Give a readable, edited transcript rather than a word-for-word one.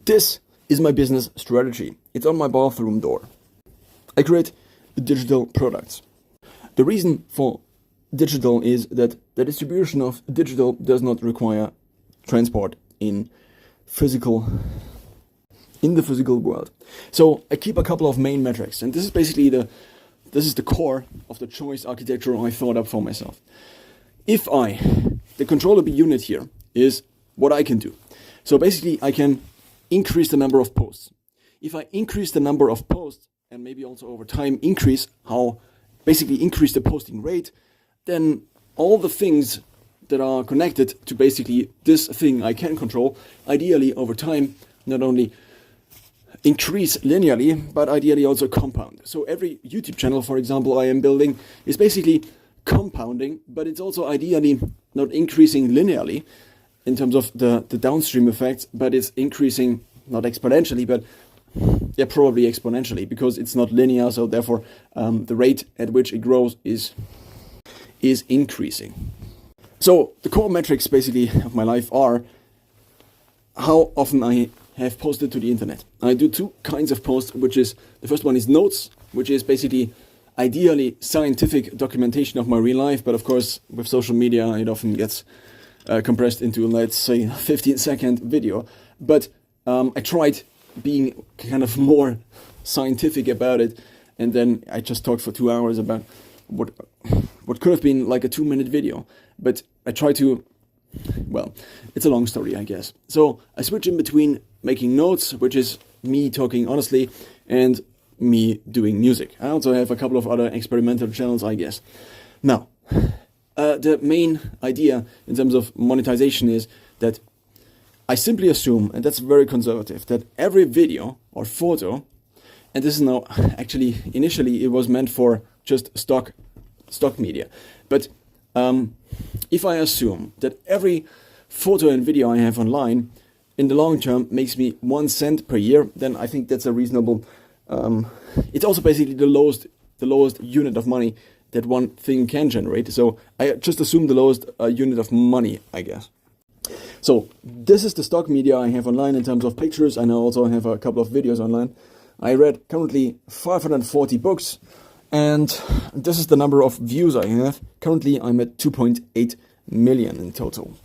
This is my business strategy. It's on my bathroom door. I create digital products. The reason for digital is that the distribution of digital does not require transport in the physical world. So I keep a couple of main metrics, and this is basically the core of the choice architecture I thought up for myself. The controllable unit here is what I can do. So basically I can increase the number of posts. If I increase the number of posts and maybe also over time increase the posting rate, then all the things that are connected to basically this thing I can control, ideally over time, not only increase linearly, but ideally also compound. So every YouTube channel, for example, I am building is basically compounding, but it's also ideally not increasing linearly in terms of the downstream effects, but it's increasing not exponentially, but probably exponentially, because it's not linear, so therefore the rate at which it grows is increasing. So the core metrics basically of my life are how often I have posted to the internet. I do two kinds of posts, the first one is notes, which is basically ideally scientific documentation of my real life, but of course with social media it often gets compressed into, let's say, a 15-second video. But I tried being kind of more scientific about it, and then I just talked for 2 hours about what could have been like a 2-minute video. But I try to, it's a long story, I guess. So I switch in between making notes, which is me talking honestly, and me doing music. I also have a couple of other experimental channels, I guess. Now, the main idea in terms of monetization is that I simply assume, and that's very conservative, that every video or photo, and this is now actually initially it was meant for just stock media, but if I assume that every photo and video I have online in the long term makes me 1 cent per year, then I think that's a reasonable. It's also basically the lowest unit of money that one thing can generate. So I just assume the lowest unit of money, I guess. So this is the stock media I have online in terms of pictures. I now also have a couple of videos online. I read currently 540 books, and this is the number of views I have. Currently I'm at 2.8 million in total.